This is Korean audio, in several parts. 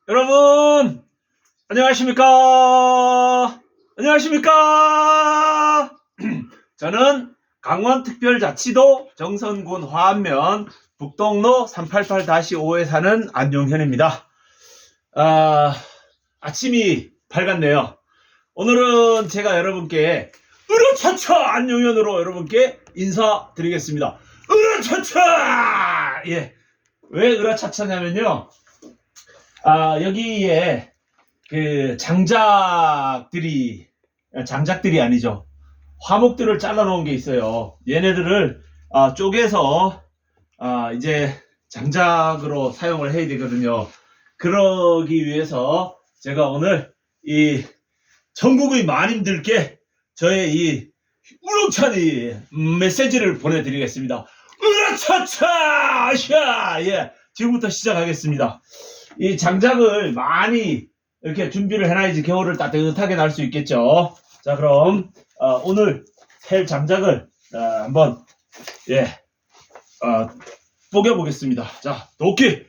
여러분, 안녕하십니까? 안녕하십니까? 저는 강원특별자치도 정선군 화안면 북동로 388-5에 사는 안용현입니다. 아침이 밝았네요. 오늘은 제가 여러분께 으르차차 안용현으로 여러분께 인사드리겠습니다. 으르차차! 예. 왜 으르차차냐면요. 여기에 그 장작들이 아니죠. 화목들을 잘라 놓은 게 있어요. 얘네들을 쪼개서 이제 장작으로 사용을 해야 되거든요. 그러기 위해서 제가 오늘 이 전국의 마님들께 저의 이 우렁찬 이 메시지를 보내드리겠습니다. 으라차차! 샤! 예. 지금부터 시작하겠습니다. 이 장작을 많이 이렇게 준비를 해놔야지 겨울을 따뜻하게 날 수 있겠죠. 자, 그럼 오늘 캘 장작을 한번 뽀겨 보겠습니다. 자, 도끼.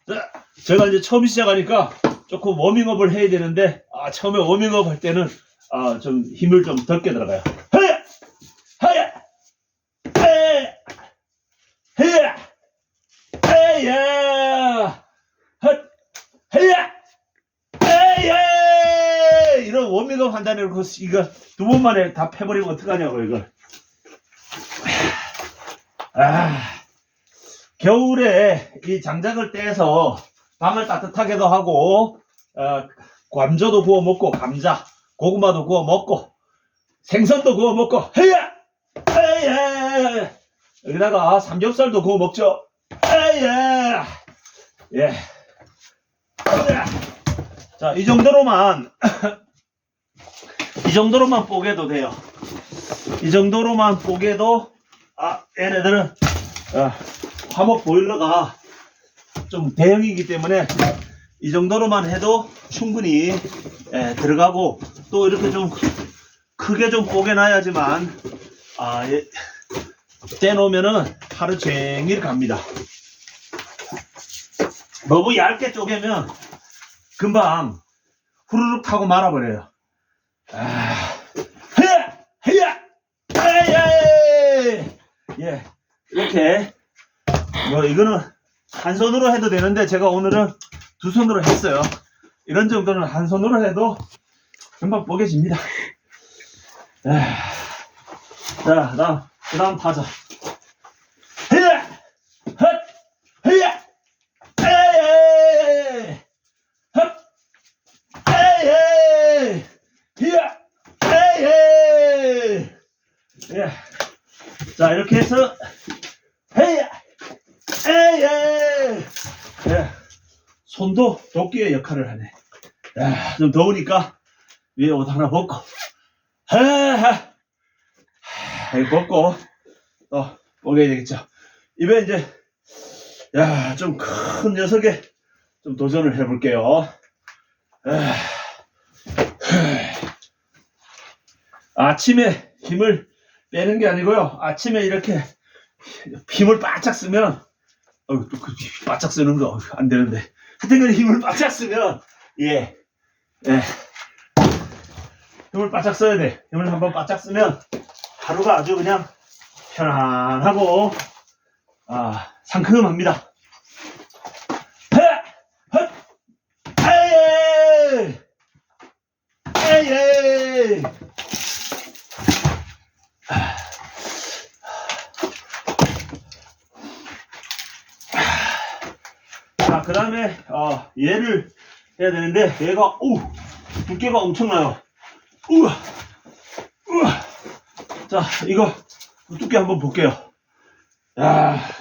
자, 제가 이제 처음 시작하니까 조금 워밍업을 해야 되는데 처음에 워밍업 할 때는 좀 힘을 좀 적게 들어가요. 하야! 하야! 하야! 하야! 하야! 헛! 하야! 하야! 이런 워밍업 한다는 거 이거 두 번 만에 다 패버리면 어떡하냐고 이걸. 겨울에 이 장작을 떼서 방을 따뜻하게도 하고 감자도 구워 먹고 감자, 고구마도 구워 먹고 생선도 구워 먹고 헤야! 헤야! 여기다가 삼겹살도 구워 먹죠. 헤야! 예. 자, 이 정도로만 이 정도로만 뽀개도 돼요. 이 정도로만 뽀개도 얘네들은 화목 보일러가 좀 대형이기 때문에 이 정도로만 해도 충분히 들어가고, 또 이렇게 좀 크게 좀 뽀개놔야지만 떼놓으면은 하루 종일 갑니다. 너무 얇게 쪼개면 금방 후루룩 타고 말아버려요. 헤야! 헤야! 헤야! 예, 이렇게 이거는 한 손으로 해도 되는데 제가 오늘은 두 손으로 했어요. 이런 정도는 한 손으로 해도 금방 뽀개집니다. 자, 그 다음 타자. 헤야! 헛! 헤야! 에이! 헛! 에이! 헤야! 에이! 예. 자, 이렇게 해서 헤야! 에이! 예. 손도 도끼의 역할을 하네. 좀 더우니까 위에 옷 하나 벗고 이거 벗고 또 뽀개야 되겠죠. 입에 이제 좀 큰 녀석에 좀 도전을 해볼게요. 아침에 힘을 빼는 게 아니고요. 아침에 이렇게 힘을 바짝 쓰면 또 바짝 쓰는 거 안 되는데, 하여튼 힘을 바짝 쓰면 힘을 바짝 써야 돼. 힘을 한번 바짝 쓰면 하루가 아주 그냥 편안하고 상큼합니다. 에이! 자, 그 다음에 얘를 해야 되는데, 얘가 두께가 엄청나요. 우와. 자, 이거 두께 한번 볼게요.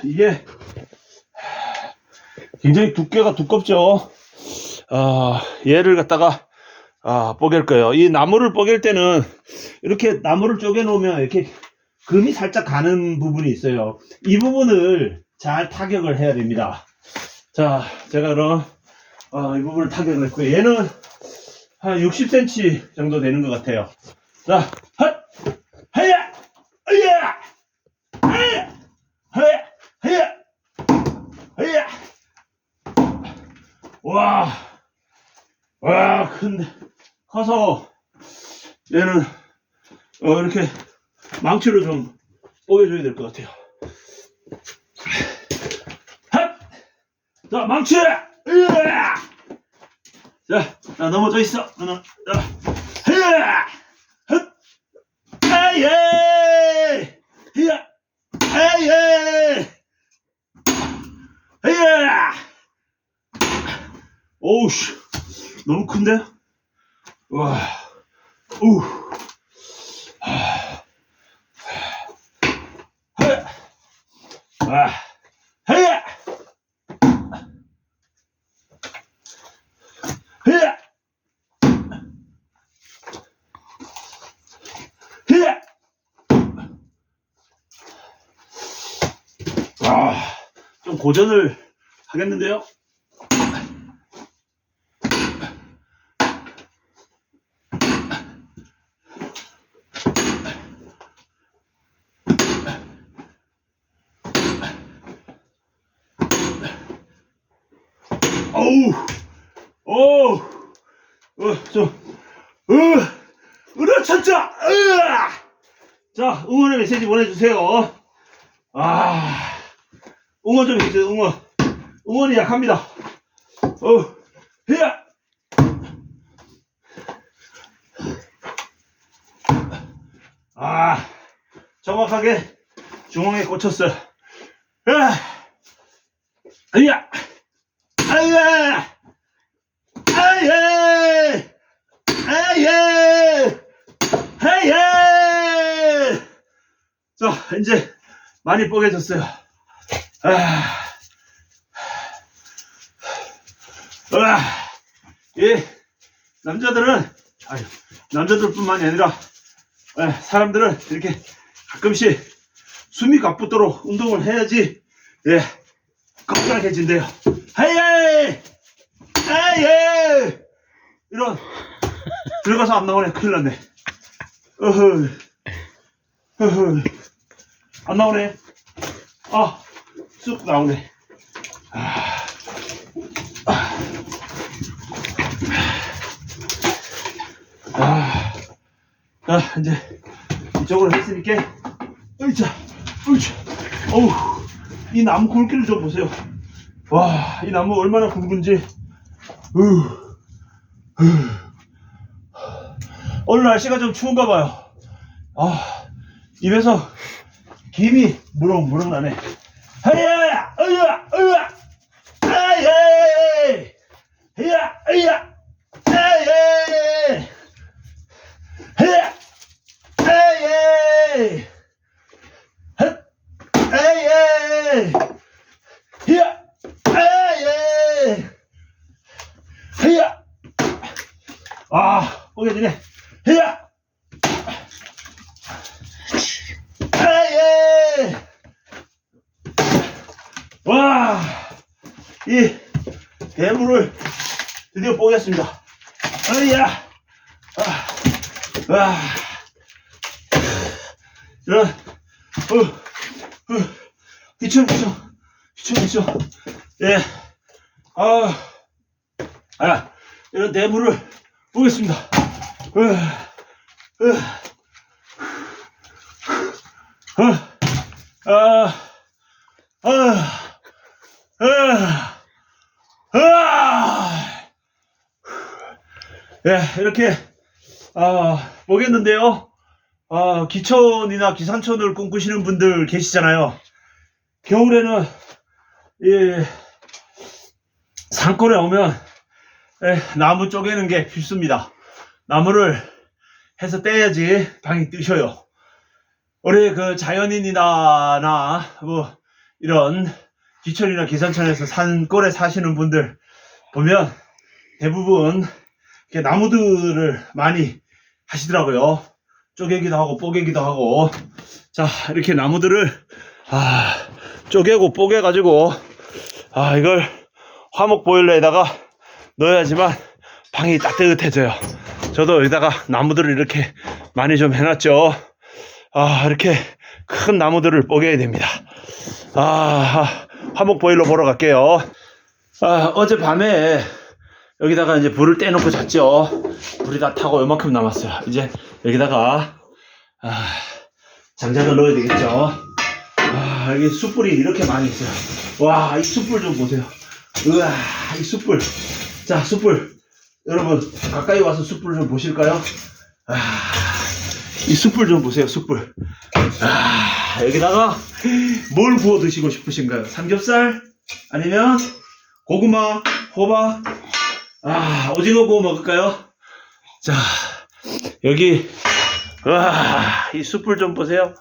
이게 굉장히 두께가 두껍죠. 얘를 갖다가 뽀갤 거예요. 이 나무를 뽀갤 때는 이렇게 나무를 쪼개 놓으면 이렇게 금이 살짝 가는 부분이 있어요. 이 부분을 잘 타격을 해야 됩니다. 자, 제가 그럼 이 부분을 타격을 했고요. 얘는 한 60cm 정도 되는 것 같아요. 자, 헛! 헤야! 헤야! 헤야! 헤야! 헤야! 헤야! 와, 와, 근데 커서 얘는 이렇게 망치로 좀 뽀개줘야 될 것 같아요. 핫! 자, 망치! 으아! 자, 넘어져 있어. 너는. 으아! 헛! 아예! 히야! 아예! 히야! 오우씨, 너무 큰데? 와, 우, 아, 헤야, 헤야, 헤야. 좀 고전을 하겠는데요? 어우, 으라차차! 자, 응원의 메시지 보내주세요. 응원 좀 해주세요, 응원. 응원이 약합니다. 헤야! 정확하게 중앙에 꽂혔어요. 으야! 아야! 아예! 아예! 아예! 자, 이제 많이 뽀개졌어요. 예, 남자들뿐만이 아니라 사람들은 이렇게 가끔씩 숨이 가쁘도록 운동을 해야지 건강해진대요. 하예! 하예! 이런 들어가서 안 나오네. 큰일 났네. 안 나오네. 쑥 나오네. 자, 이제 이쪽으로 했으니까 으이차. 어우, 이 나무 굵기를 좀 보세요. 와, 이 나무 얼마나 굵은지. 오늘 날씨가 좀 추운가 봐요. 입에서 김이 무럭무럭 나네. 하야! 으야! 으야! 아예! 으야! 으야! 아예! 으야! 아예! 헛! 아예! 으야! 아예! 으야! 뽀개지네. 으야! 아예! 와, 이 대물을 드디어 뽀겠습니다. 어이야, 이런, 귀청, 예, 이런 대물을 뽀겠습니다. 이렇게 보겠는데요. 기촌이나 기산촌을 꿈꾸시는 분들 계시잖아요. 겨울에는 이 산골에 오면 나무 쪼개는 게 필수입니다. 나무를 해서 떼야지 방이 뜨셔요. 우리 그 자연인이나 뭐 이런 기촌이나 기산촌에서 산골에 사시는 분들 보면 대부분 이렇게 나무들을 많이 하시더라고요. 쪼개기도 하고 뽀개기도 하고. 자, 이렇게 나무들을 쪼개고 뽀개 가지고 이걸 화목 보일러에다가 넣어야지만 방이 따뜻해져요. 저도 여기다가 나무들을 이렇게 많이 좀 해놨죠. 이렇게 큰 나무들을 뽀개야 됩니다. 화목 보일러 보러 갈게요. 어젯밤에 여기다가 이제 불을 떼놓고 잤죠. 불이 다 타고 요만큼 남았어요. 이제 여기다가 장작을 넣어야 되겠죠. 여기 숯불이 이렇게 많이 있어요. 와, 이 숯불 좀 보세요. 우와, 이 숯불. 자, 숯불. 여러분, 가까이 와서 숯불 좀 보실까요? 이 숯불 좀 보세요, 숯불. 여기다가 뭘 구워 드시고 싶으신가요? 삼겹살? 아니면 고구마, 호박? 오징어 구워 먹을까요? 자, 여기, 이 숯불 좀 보세요.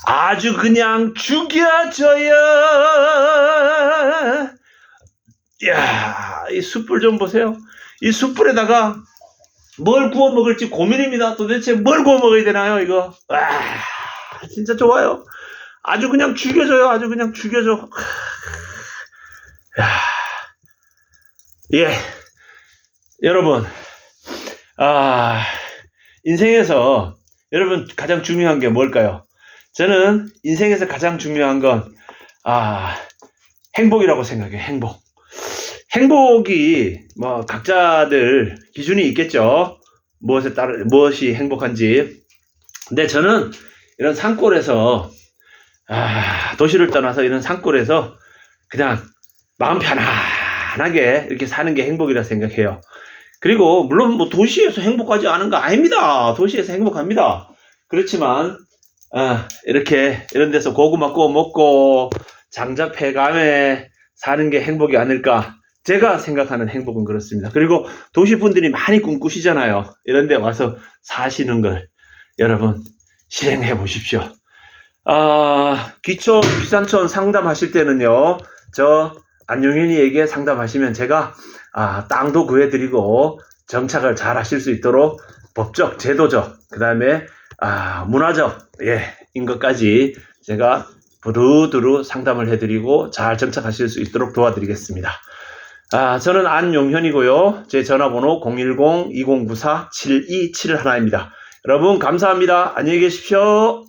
아주 그냥 죽여줘요. 이야, 이 숯불 좀 보세요. 이 숯불에다가 뭘 구워 먹을지 고민입니다. 도대체 뭘 구워 먹어야 되나요, 이거? 진짜 좋아요. 아주 그냥 죽여줘요. 아주 그냥 죽여줘. 예. 여러분, 인생에서 여러분 가장 중요한 게 뭘까요? 저는 인생에서 가장 중요한 건, 행복이라고 생각해요, 행복. 행복이, 각자들 기준이 있겠죠. 무엇이 행복한지. 근데 저는 이런 산골에서, 도시를 떠나서 이런 산골에서 그냥 마음 편안하게 이렇게 사는 게 행복이라 생각해요. 그리고, 물론 도시에서 행복하지 않은 거 아닙니다. 도시에서 행복합니다. 그렇지만, 이렇게, 이런 데서 고구마 구워 먹고, 장작 폐감에 사는 게 행복이 아닐까. 제가 생각하는 행복은 그렇습니다. 그리고 도시 분들이 많이 꿈꾸시잖아요. 이런 데 와서 사시는 걸 여러분 실행해 보십시오. 기초 비산촌 상담하실 때는요, 저 안용현이에게 상담하시면 제가 땅도 구해드리고 정착을 잘 하실 수 있도록 법적, 제도적, 그 다음에 문화적 인 것까지 제가 두루두루 상담을 해드리고 잘 정착하실 수 있도록 도와드리겠습니다. 저는 안용현이고요. 제 전화번호 010-2094-7271입니다. 여러분 감사합니다. 안녕히 계십시오.